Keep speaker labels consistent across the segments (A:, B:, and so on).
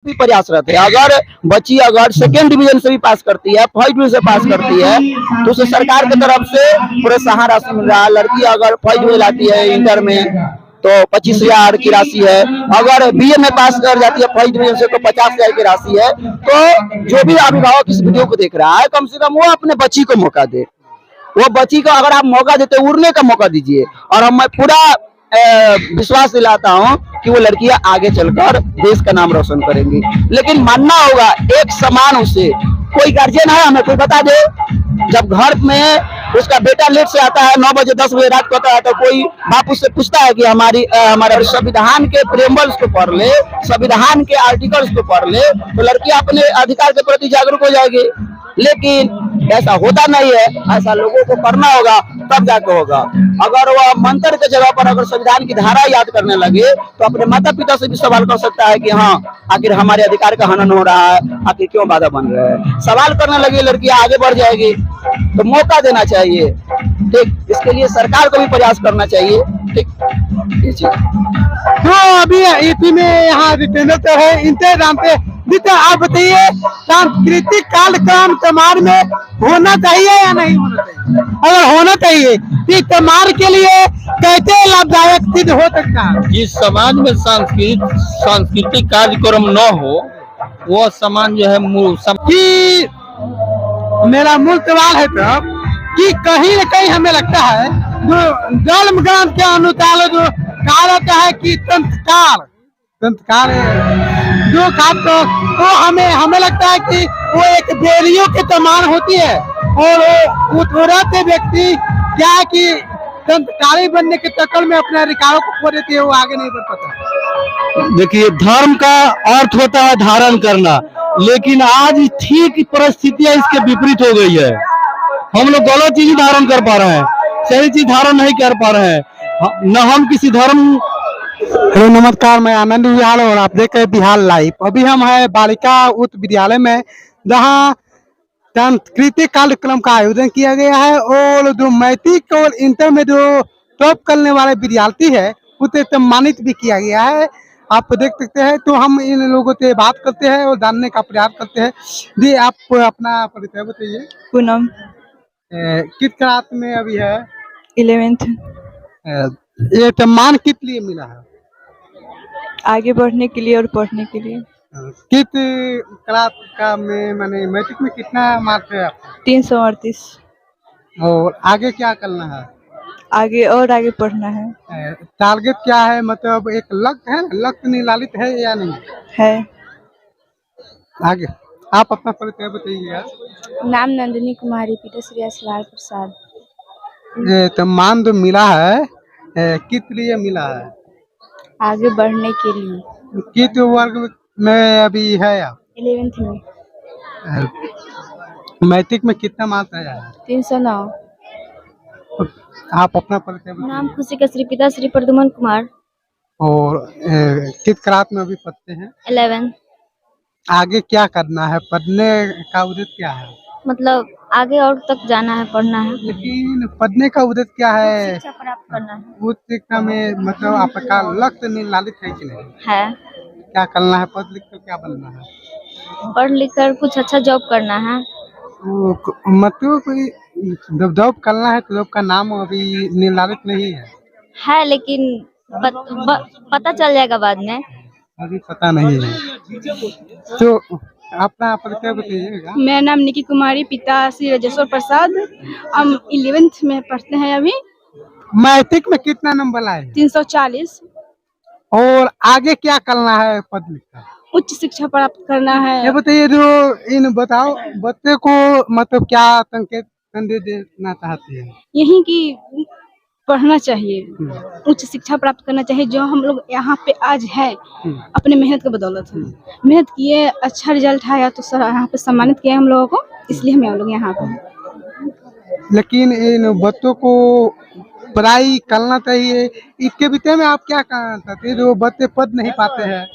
A: भी प्रयासरत है। अगर बच्ची अगर सेकेंड डिवीजन से भी पास करती है, फर्स्ट डिवीजन से पास करती है, तो उसे सरकार की तरफ से प्रोत्साहन राशि मिल रहा है। लड़की अगर फर्स्ट डिवीजन लाती है इंटर में तो 25,000 की राशि है। अगर बीए में पास कर जाती है फर्स्ट डिवीजन से तो 50,000 की राशि है। तो जो भी अभिभावक इस वीडियो को देख रहा है, कम से कम वो अपने बच्ची को मौका दे। वो बच्ची को अगर आप मौका देते, उड़ने का मौका दीजिए। और मैं पूरा विश्वास दिलाता हूं कि वो लड़कियां आगे चलकर देश का नाम रोशन करेंगी। लेकिन मानना होगा एक समान उसे। कोई गार्जियन है हमें कोई बता दे, जब घर में उसका बेटा लेट से आता है 9 बजे 10 बजे रात को आता है, तो कोई बाप उससे पूछता है कि हमारे संविधान के प्रेम्बल्स को पढ़ ले, संविधान के आर्टिकल्स को पढ़ ले, तो लड़की अपने अधिकार के प्रति जागरूक हो जाएगी। लेकिन ऐसा होता नहीं है। ऐसा लोगों को करना होगा, तब जाकर होगा। अगर वह मंत्र के जगह पर अगर संविधान की धारा याद करने लगे तो अपने माता पिता से भी सवाल कर सकता है कि हाँ, आखिर हमारे अधिकार का हनन हो रहा है, आखिर क्यों बाधा बन रहा है। सवाल करने लगी लड़कियां आगे बढ़ जाएगी। तो मौका देना चाहिए, ठीक। इसके लिए सरकार को भी प्रयास करना चाहिए, ठीक। ये चीज
B: तो अभी यूपी में यहाँ रिटेंडर है इंतजाम पे। आप बताइए, सांस्कृतिक कार्यक्रम समाज में होना चाहिए या नहीं होना चाहिए? अगर होना चाहिए तो समाज के लिए कैसे लाभदायक सिद्ध हो सकता है?
C: जिस समाज में सांस्कृतिक कार्यक्रम न हो, वो समाज जो है
B: कि मेरा मूल सवाल है तब कि कहीं न कहीं हमें लगता है जो धर्म ग्रंथ के अनुसार जो कहा जाता है कि संस्कार जो खास तो हमें लगता है कि वो एक बेरियों के समान होती है। और उस व्यक्ति क्या है कि संस्कारी बनने के चक्कर में अपने अधिकारों को खो देती है, वो आगे नहीं बढ़ पाता।
D: देखिए, धर्म का अर्थ होता है धारण करना, लेकिन आज ठीक परिस्थितियां इसके विपरीत हो गई है। हम लोग गलत चीज धारण कर पा रहे हैं, सही चीज धारण नहीं कर पा रहे हैं। न हम किसी धर्म।
B: हेलो नमस्कार, मैं आनंद विहार और आप देख रहे हैं बिहार लाइव। अभी हम है बालिका उच्च विद्यालय में, जहाँ सांस्कृतिक कार्यक्रम का आयोजन किया गया है। और जो मैट्रिक और इंटर में जो टॉप करने वाले विद्यार्थी है उसे सम्मानित भी किया गया है, आप देख सकते हैं। तो हम इन लोगों से बात करते हैं और जानने का प्रयास करते हैं। जी, आप अपना परिचय बताइए।
E: पूनम।
B: किस क्लास में अभी है?
E: 11th।
B: ये सम्मान किस लिए मिला है?
E: आगे बढ़ने के लिए और पढ़ने के लिए।
B: किस क्लास का में मैंने मैट्रिक में कितना मार्क्स है आपका?
E: 338।
B: और आगे क्या करना है?
E: आगे और आगे पढ़ना है।
B: टारगेट क्या है, मतलब एक लक्ष्य है, लक्ष्य निर्धारित है या नहीं
E: है?
B: आगे आप अपना परिचय बताइएगा।
F: नाम नंदिनी कुमारी, पिता श्री लाल प्रसाद।
B: सम्मान जो मिला है किस लिए मिला है?
F: आगे बढ़ने के लिए।
B: किस वर्ग में अभी है आप?
F: 11th में।
B: मैट्रिक में कितना मार्क्स आया है?
F: 309।
B: आप अपना परिचय बताइए।
F: नाम खुशी का श्री, पिता श्री प्रद्युमन कुमार।
B: और किस क्लास में अभी पढ़ते हैं?
F: 11।
B: आगे क्या करना है, पढ़ने का उद्देश्य क्या है?
F: मतलब आगे और तक जाना है, पढ़ना है।
B: लेकिन पढ़ने का उद्देश्य क्या है?
F: शिक्षा प्राप्त करना है।
B: उस शिक्षा में मतलब आपका लक्ष्य निर्धारित है कि नहीं
F: है?
B: क्या करना है? पढ़ लिख कर क्या बनना है?
F: पढ़ लिख कर कुछ अच्छा जॉब करना है।
B: मतलब कोई जब जॉब करना है तो जॉब का नाम अभी निर्धारित नहीं है,
F: लेकिन पता चल जाएगा बाद में।
B: अभी पता नहीं है। तो अपना परिचय बताइएगा।
G: मेरा नाम निकी कुमारी, पिता श्री राजेश्वर प्रसाद। हम 11th में पढ़ते हैं अभी।
B: मैट्रिक में कितना नंबर आए?
G: 340।
B: और आगे क्या करना है पढ़ लिख कर?
G: उच्च शिक्षा प्राप्त करना है।
B: ये बताइए, जो बताओ बच्चे को मतलब क्या संदेश देना चाहती है?
G: यही कि पढ़ना चाहिए, उच्च शिक्षा प्राप्त करना चाहिए। जो हम लोग यहाँ पे आज है अपने मेहनत की बदौलत है। मेहनत किए, अच्छा रिजल्ट आया तो सर यहाँ पे सम्मानित किया हम लोगों को, इसलिए हम लोग यहाँ पे।
B: लेकिन इन बच्चों को पढ़ाई करना चाहिए, इसके विषय में आप क्या कहना चाहते हैं जो बच्चे पढ़ नहीं पाते हैं?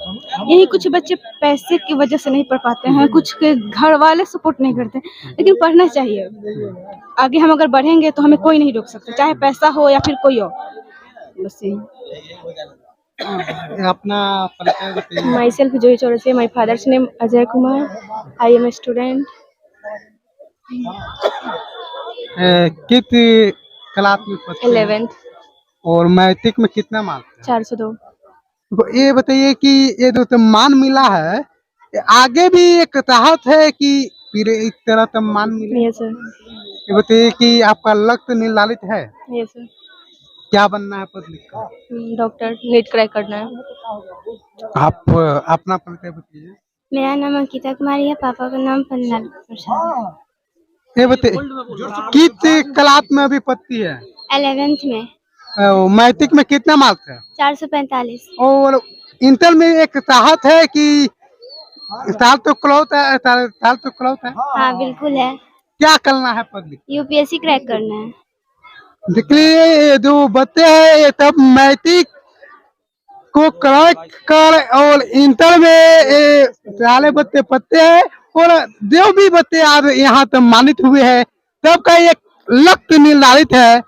G: यही कुछ बच्चे पैसे की वजह से नहीं पढ़ पाते हैं, कुछ के घर वाले सपोर्ट नहीं करते, लेकिन पढ़ना चाहिए। आगे हम अगर बढ़ेंगे तो हमें कोई नहीं रोक सकता, चाहे पैसा हो या फिर कोई हो। बस यही।
B: अपना परिचय बताइए।
F: Myself Juhi Chaurasia, my father's name Ajay Kumar, I am a student.
B: किस क्लास में पढ़ते हैं?
F: 11th,
B: और मैट्रिक में कितना मार्क्स है?
F: 402।
B: तो ये बताइए कि ये जो सम्मान मिला है, ये आगे भी एक चाहत है कि फिर इस तरह सम्मान मिले?
F: Yes sir.
B: ये बताइए कि आपका लक्ष्य निर्धारित है,
F: यस सर।
B: क्या बनना है पढ़ लिख कर?
F: डॉक्टर, नीट क्रैक करना है।
B: आप अपना परिचय बताइए।
F: मेरा नाम अंकिता कुमारी है, पापा का नाम पन्नाल प्रसाद।
B: ये बताइए किस क्लास में अभी पढ़ती है?
F: 11th में
B: मैट्रिक में कितना मार्क्स है?
F: 445।
B: और इंटर में एक चाहत है कि साल तो क्लोज है, साल तो क्लोज है,
F: हाँ बिल्कुल है।
B: क्या करना है पढ़ लिख?
F: यूपीएससी क्रैक करना है।
B: देखिए ये जो बच्चे हैं ये सब मैट्रिक को क्रैक कर और इंटर में ये सारे बच्चे पढ़ते हैं और जो भी बच्चे आज यहाँ सम्मानित हुए हैं सबका एक लक्ष्य निर्धारित है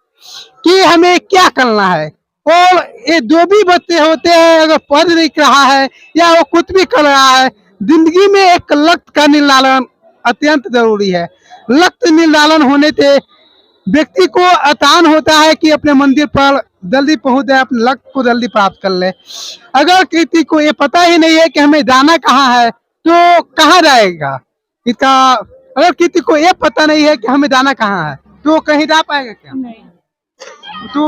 B: कि हमें क्या करना है। और ये जो भी बच्चे होते हैं अगर पढ़ लिख रहा है या वो कुछ भी कर रहा है, जिंदगी में एक लक्ष्य का निर्धारण अत्यंत जरूरी है। लक्ष्य निर्धारण होने से व्यक्ति को आसान होता है कि अपने मंदिर पर जल्दी पहुंच जाए, अपने लक्ष्य को जल्दी प्राप्त कर ले। अगर किसी को ये पता ही नहीं है कि हमें जाना कहाँ है तो कहाँ जाएगा इसका? अगर किसी को ये पता नहीं है कि हमें जाना कहाँ है तो कहीं जा पाएगा क्या? तो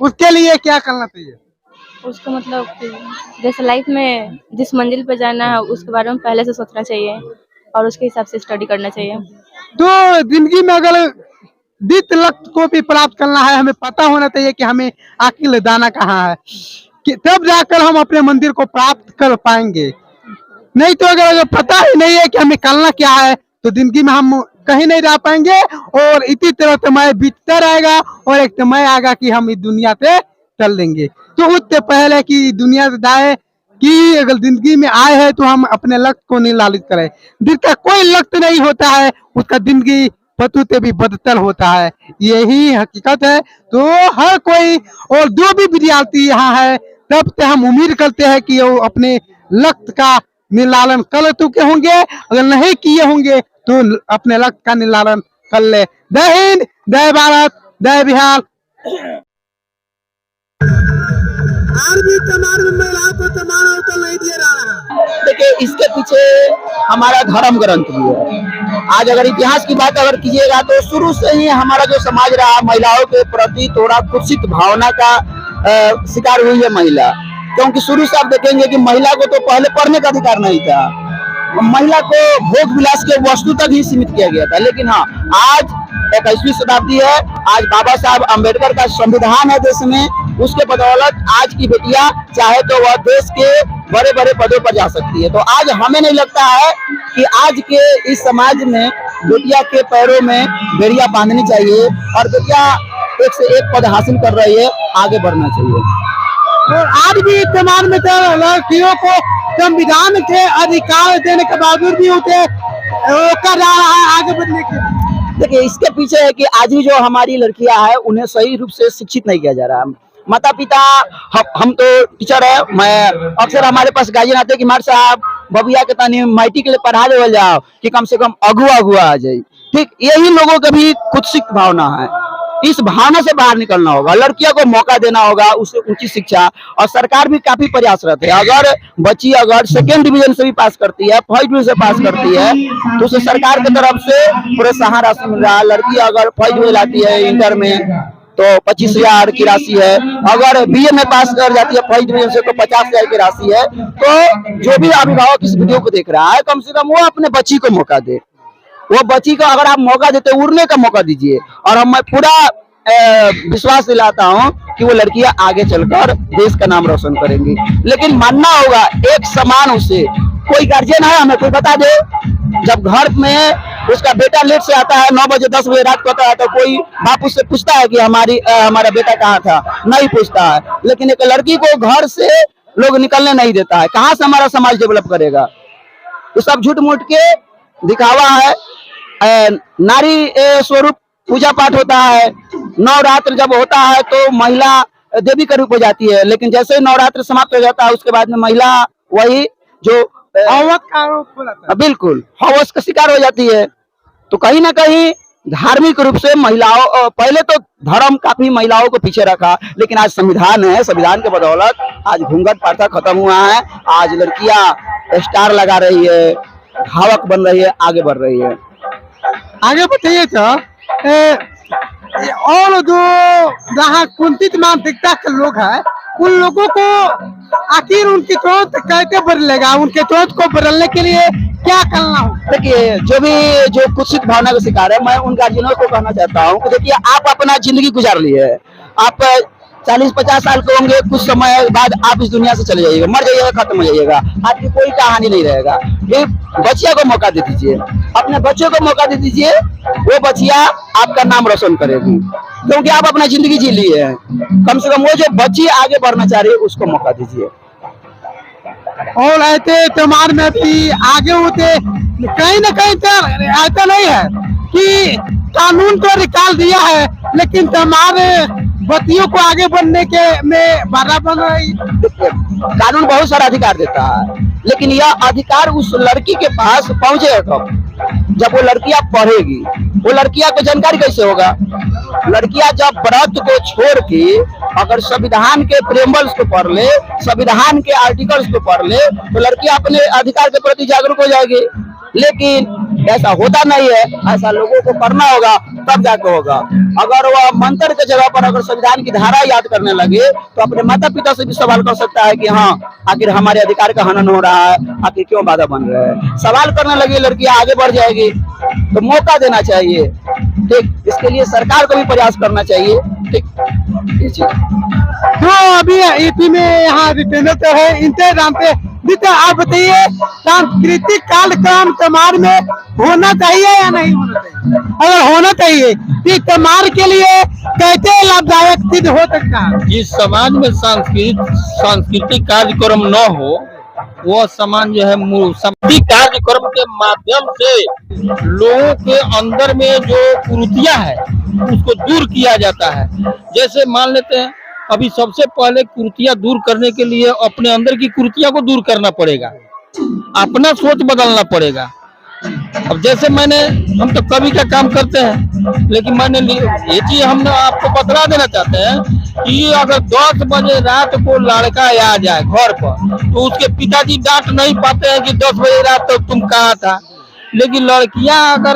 B: उसके लिए क्या करना चाहिए?
F: उसका मतलब कि जैसे लाइफ में जिस मंजिल पर जाना है उसके बारे में पहले से सोचना चाहिए और उसके हिसाब से स्टडी करना चाहिए।
B: तो जिंदगी में अगर जिस लक्ष्य को भी प्राप्त करना है हमें पता होना चाहिए कि हमें आखिर जाना कहाँ है, कि तब जाकर हम अपने मंदिर को प्राप्त कर पाएंगे। नहीं तो अगर पता ही नहीं है कि हमें करना क्या है तो जिंदगी में हम कहीं नहीं जा पाएंगे और इसी तरह समय बीतता रहेगा और एक समय आएगा कि हम इस दुनिया से चल देंगे। तो उससे पहले कि दुनिया से जाए कि अगर जिंदगी में आए हैं तो हम अपने लक्ष्य को निर्धारित करें। जिसका कोई लक्ष्य नहीं होता है उसका जिंदगी पतू से भी बदतर होता है, यही हकीकत है। तो हर कोई और जो भी विद्यार्थी यहाँ है तब से हम उम्मीद करते हैं कि वो अपने लक्ष्य का निर्धारण कर चुके होंगे, अगर नहीं किए होंगे तो अपने लक्ष्य का निर्धारण कर ले। जय हिंद, जय भारत, जय बिहार। आज भी समाज में महिलाओं को समान अवसर नहीं दिया जा रहा है।
A: देखिए इसके पीछे हमारा धर्म ग्रंथ भी है। आज अगर इतिहास की बात अगर कीजिएगा तो शुरू से ही हमारा जो समाज रहा महिलाओं के प्रति थोड़ा कुत्सित भावना का शिकार हुई है महिला। क्योंकि शुरू से आप देखेंगे कि महिला को तो पहले पढ़ने का अधिकार नहीं था, महिला को भोग विलास के वस्तु तक ही सीमित किया गया था। लेकिन हाँ, आज 21वीं शताब्दी है, आज बाबा साहब अम्बेडकर का संविधान है देश में, उसके बदौलत आज की बेटियां चाहे तो वह देश के बड़े बड़े पदों पर जा सकती है। तो आज हमें नहीं लगता है कि आज के इस समाज में बेटियां के पैरों में बेड़ियां बांधनी चाहिए और बेटियां एक से एक पद हासिल कर रही है, आगे बढ़ना चाहिए।
B: और आज भी इस समाज में लड़कियों को संविधान के अधिकार देने के बावजूद भी उसे रोका जा रहा है आगे बढ़ने के।
A: देखिए इसके पीछे है कि आज भी जो हमारी लड़कियां हैं उन्हें सही रूप से शिक्षित नहीं किया जा रहा। माता पिता हम तो टीचर है, मैं अक्सर हमारे पास गार्जियन आते हैं कि मार साहब बबुआ के तनी माइटी के लिए पढ़ा दे जाओ कि कम से कम अगुआ आ जाए। ठीक यही लोगों के भी कुत्सित भावना है। इस भावना से बाहर निकलना होगा, लड़कियों को मौका देना होगा, उसे उचित शिक्षा। और सरकार भी काफी प्रयासरत है। अगर बच्ची अगर 2nd डिवीजन से भी पास करती है, 1st डिवीजन से पास करती है तो उसे सरकार की तरफ से प्रोत्साहन राशि मिल रहा है। लड़की अगर 1st डिवीजन लाती है इंटर में तो 25,000 की राशि है। अगर बीए में पास कर जाती है 1st डिवीजन से तो 50,000 की राशि है। तो जो भी अभिभावक इस वीडियो को देख रहा है कम से कम वो अपने बच्ची को मौका दे। वो बच्ची को अगर आप मौका देते उड़ने का मौका दीजिए। और मैं पूरा विश्वास दिलाता हूं कि वो लड़कियां आगे चलकर देश का नाम रोशन करेंगी। लेकिन मानना होगा एक समान उसे। कोई गार्जियन है हमें कोई बता दे, जब घर में उसका बेटा लेट से आता है 9 बजे 10 बजे रात को आता है तो कोई बाप उससे पूछता है कि हमारा बेटा कहाँ था? नहीं पूछता है। लेकिन एक लड़की को घर से लोग निकलने नहीं देता है, कहाँ से हमारा समाज डेवलप करेगा? तो सब झूठ मूठ के दिखावा है। नारी स्वरूप पूजा पाठ होता है, नवरात्र जब होता है तो महिला देवी का रूप हो जाती है, लेकिन जैसे ही नवरात्र समाप्त हो जाता है उसके बाद में महिला वही जो
B: अवध का आरोप हो जाता है।
A: बिल्कुल हवस का शिकार हो जाती है। तो कहीं ना कहीं धार्मिक रूप से महिलाओं, पहले तो धर्म काफी महिलाओं को पीछे रखा, लेकिन आज संविधान है, संविधान के बदौलत आज घूंघट प्रथा खत्म हुआ है। आज लड़कियां स्टार लगा रही है, धावक बन रही है, आगे बढ़ रही है।
B: आगे बताइए तो और जो जहाँ कुंठित मानसिकता के लोग हैं उन लोगों को आखिर उनकी सोच कैसे बदलेगा, उनके सोच को बदलने के लिए क्या करना हो?
A: देखिए जो कुत्सित भावना का शिकार है, मैं उन गार्जियनों को कहना चाहता हूँ कि देखिए आप अपना जिंदगी गुजार ली है, आप 40-50 साल के होंगे, कुछ समय बाद आप इस दुनिया से चले जाइएगा, मर जाइएगा, खत्म हो जाइएगा, आपकी कोई कहानी नहीं रहेगा। ये बच्चिया को मौका दे दीजिए, अपने बच्चों को मौका दे दीजिए, वो बच्चिया आपका नाम रोशन करेगी, क्योंकि आप अपना जिंदगी जी ली है। कम से कम वो जो बच्ची आगे बढ़ना चाह रही है उसको मौका दीजिए।
B: और ऐसे त्योहार में भी आगे होते कहीं ना कहीं तो ऐसा नहीं है कि कानून को निकाल दिया है, लेकिन हमारे बच्चियों को आगे बढ़ने के में बाधा बन रही।
A: कानून बहुत सारा अधिकार देता है, लेकिन यह अधिकार उस लड़की के पास पहुंचेगा कब? जब वो लड़कियां पढ़ेगी। वो लड़कियां को जानकारी कैसे होगा? लड़कियां जब व्रत को छोड़ के अगर संविधान के प्रेम्बल्स को पढ़ ले, संविधान के आर्टिकल्स को पढ़ ले, तो लड़कियां अपने अधिकार के प्रति जागरूक हो जाएगी। लेकिन ऐसा होता नहीं है, ऐसा लोगों को करना होगा तब जाकर होगा। अगर वह मंत्र के जगह पर अगर संविधान की धारा याद करने लगे तो अपने माता पिता से भी सवाल कर सकता है कि हाँ आखिर हमारे अधिकार का हनन हो रहा है, आखिर क्यों बाधा बन रहा है। सवाल करने लगी लड़कियां आगे बढ़ जाएगी, तो मौका देना चाहिए। ठीक, इसके लिए सरकार को भी प्रयास करना चाहिए। ठीक,
B: तो अभी यूपी में यहाँ रिटेनर तो है, इनसे जानते तो आप बताइए सांस्कृतिक कार्यक्रम समाज में होना चाहिए या नहीं होना चाहिए? अगर होना चाहिए तो समाज के लिए कैसे लाभदायक सिद्ध हो सकता है?
C: जिस समाज में सांस्कृतिक कार्यक्रम न हो, वो समाज जो है सांस्कृतिक कार्यक्रम के माध्यम से लोगों के अंदर में जो कुरीतियां है उसको दूर किया जाता है। जैसे मान लेते हैं अभी सबसे पहले कुरीतियां दूर करने के लिए अपने अंदर की कुरीतियां को दूर करना पड़ेगा, अपना सोच बदलना पड़ेगा। अब जैसे हम तो कवि का काम करते हैं, लेकिन मैंने ये चीज हम आपको बतला देना चाहते हैं कि अगर 10 बजे रात को लड़का आ जाए घर पर तो उसके पिताजी डांट नहीं पाते हैं कि 10 बजे रात तो तुम कहाँ था। लेकिन लड़कियां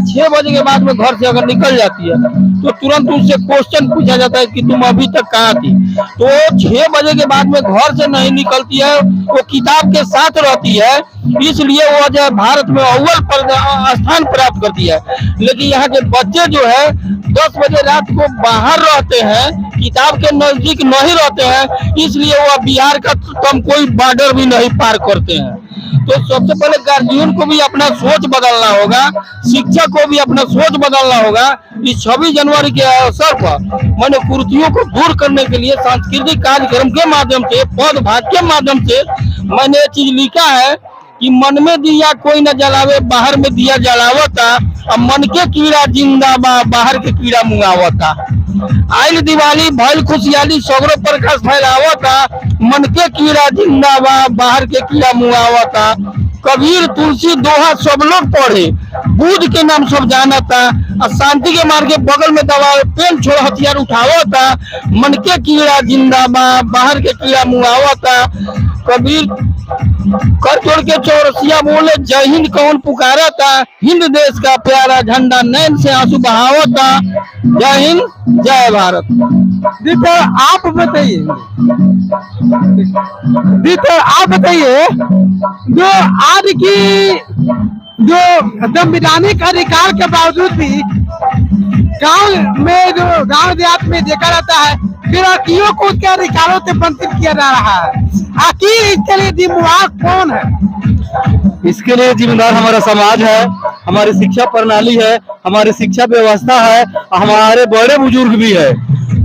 C: 6 बजे के बाद में घर से अगर निकल जाती है तो तुरंत उससे क्वेश्चन पूछा जाता है कि तुम अभी तक कहाँ थी। तो 6 बजे के बाद में घर से नहीं निकलती है, वो किताब के साथ रहती है, इसलिए वो जो है भारत में अव्वल पर स्थान प्राप्त करती है। लेकिन यहाँ के बच्चे जो है 10 बजे रात को बाहर रहते हैं, किताब के नजदीक नहीं रहते हैं, इसलिए वो बिहार का कम कोई बॉर्डर भी नहीं पार करते हैं। तो सबसे पहले गार्जियन को भी अपना सोच बदलना होगा, शिक्षक को भी अपना सोच बदलना होगा। इस 26 जनवरी के अवसर पर मैंने कुरीतियों को दूर करने के लिए सांस्कृतिक कार्यक्रम के माध्यम से, पद भाग के माध्यम से मैंने ये चीज लिखा है कि मन में दिया कोई न जलावे, बाहर में दिया जलावता, अब मन के कीड़ा जिंदा बाहर के कीड़ा मुंगावता। आइल दिवाली भइल खुशहाली सगरो प्रकाश फैलावता, मन के कीड़ा जिंदा बाहर के कीड़ा मुंगावता। कबीर तुलसी दोहा सब लोग पढ़े, बुद्ध के नाम सब जानता, और शांति के मार्ग के बगल में दबावे, पेन छोड़ हथियार उठावता, मन के कीड़ा जिंदा बाहर के कीड़ा मुंगावता। कबीर कर जोड़ के चौरसिया बोले जय हिंद कौन पुकारा था, हिंद देश का प्यारा झंडा नैन से आंसू बहावता। जय हिंद जय भारत।
B: तो आप बताइए जो आज की जो संवैधानिक अधिकार के बावजूद भी गांव देहात में देखा जाता है कि लड़कियों को उसके अधिकारों से वंचित किया जा रहा है। आखिर इसके लिए जिम्मेदार कौन है?
D: इसके लिए जिम्मेदार हमारा समाज है, हमारी शिक्षा प्रणाली है, हमारी शिक्षा व्यवस्था है, हमारे बड़े बुजुर्ग भी है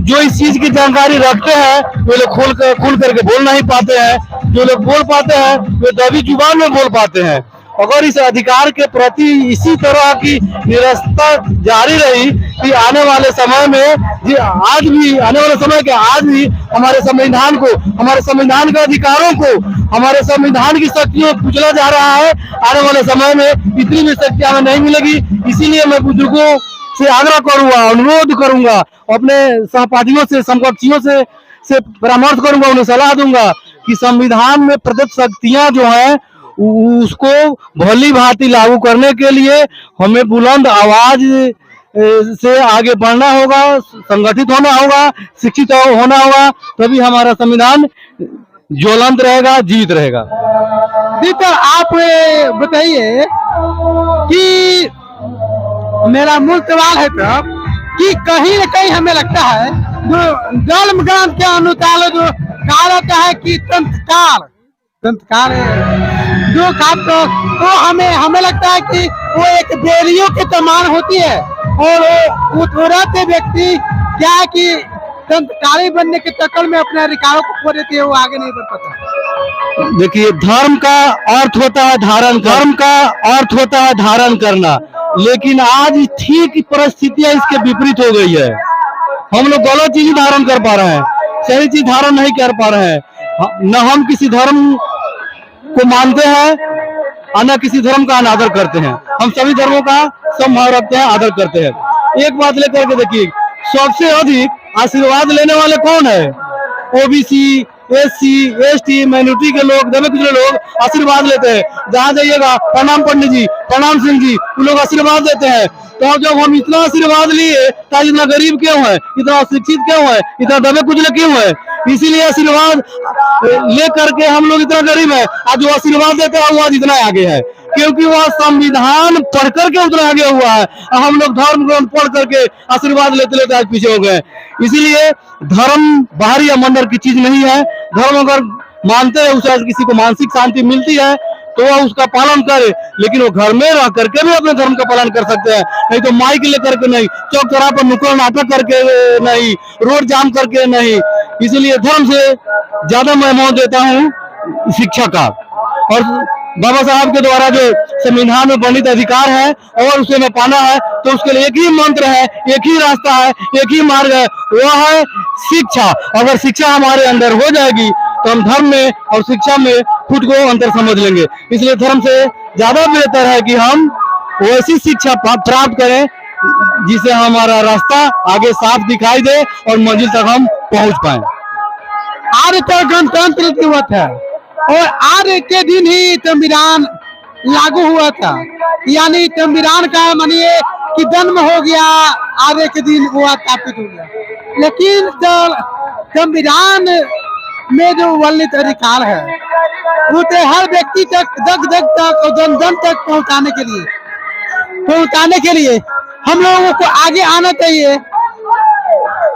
D: जो इस चीज की जानकारी रखते हैं। वे लोग खुल करके बोल नहीं पाते हैं, जो लोग बोल पाते हैं वे दबी जुबान में बोल पाते हैं। अगर इस अधिकार के प्रति इसी तरह की निरस्ता जारी रही कि आने वाले समय में आज भी आने वाले समय के आज भी हमारे संविधान को, हमारे संविधान के अधिकारों को, हमारे संविधान की शक्तियों को कुचला जा रहा है। आने वाले समय में इतनी भी शक्ति हमें नहीं मिलेगी। इसीलिए मैं बुजुर्गों से आग्रह करूंगा, अनुरोध करूंगा, अपने सहपाठियों से, समकक्षियों से परामर्श करूंगा, उन्हें सलाह दूंगा कि संविधान में प्रदत्त शक्तियां जो हैं उसको भली भांति लागू करने के लिए हमें बुलंद आवाज से आगे बढ़ना होगा, संगठित होना होगा, शिक्षित होना होगा, तभी हमारा संविधान ज्वलंत रहेगा, जीवित रहेगा।
B: जी तो आप बताइए कि मेरा मूल सवाल है तब कि कहीं न कहीं हमें लगता है जो धर्म ग्रंथ के अनुसार जो कहा जाता है कि संस्कार जो खास तो हमें लगता है कि वो एक बेरियों के समान होती है और वो थोड़ा से व्यक्ति क्या है कि संस्कारी बनने के चक्कर में अपने अधिकारों को खो देते हैं, वो आगे नहीं बढ़ पाता।
D: देखिए, धर्म का अर्थ होता है धारण, धर्म का अर्थ होता है धारण करना, लेकिन आज ठीक परिस्थितियां इसके विपरीत हो गई है। हम लोग गलत चीज धारण कर पा रहे हैं, सही चीज धारण नहीं कर पा रहे हैं। न हम किसी धर्म को मानते हैं और न किसी धर्म का अनादर करते हैं। हम सभी धर्मों का सम्मान रखते हैं, आदर करते हैं। एक बात लेकर के देखिए, सबसे अधिक आशीर्वाद लेने वाले कौन है? ओबीसी, एससी, एसटी, माइनॉरिटी के लोग, दबे कुचले लोग आशीर्वाद लेते हैं। जहाँ जाइएगा प्रणाम पंडित जी, प्रणाम सिंह जी, वो लोग आशीर्वाद देते हैं। तो जब हम इतना आशीर्वाद लिए तो इतना गरीब क्यों है, इतना अशिक्षित क्यों है, इतना दबे कुचले क्यों है? इसीलिए आशीर्वाद ले करके हम लोग इतना गरीब है। आज जो आशीर्वाद देते हैं वो आज इतना आगे है, क्योंकि वह संविधान पढ़ करके उतना आगे हुआ है। हम लोग धर्म ग्रंथ पढ़ करके आशीर्वाद लेते लेते आज पीछे हो गए। इसीलिए धर्म बाहरी या मंदिर की चीज नहीं है। धर्म अगर मानते हैं, उससे किसी को मानसिक शांति मिलती है तो वह उसका पालन करे, लेकिन वो घर में रह करके भी अपने धर्म का पालन कर सकते हैं। नहीं तो माइक लेकर के नहीं, चौक चौराहे पर नुक्कड़ नाटक करके नहीं, रोड जाम करके नहीं। इसीलिए धर्म से ज्यादा मैं महत्व देता हूँ शिक्षा का। और बाबा साहब के द्वारा जो संविधान में वर्णित अधिकार है और उसे में पाना है, तो उसके लिए एक ही मंत्र है, एक ही रास्ता है, एक ही मार्ग है, वह है शिक्षा। अगर शिक्षा हमारे अंदर हो जाएगी तो हम धर्म में और शिक्षा में खुद को अंतर समझ लेंगे। इसलिए धर्म से ज्यादा बेहतर है कि हम वैसी शिक्षा प्राप्त करें जिससे हमारा रास्ता आगे साफ दिखाई दे और मंजिल तक हम पहुंच पाए।
B: आज तो गणतंत्र दिवस है और आज के दिन ही संविधान लागू हुआ था, यानी संविधान का मानिए कि जन्म हो गया, आज के दिन वो स्थापित हो गया। लेकिन संविधान में जो वर्णित अधिकार है उसे हर व्यक्ति तक, जग जग तक और जन जन तक पहुंचाने के लिए हम लोगों को आगे आना चाहिए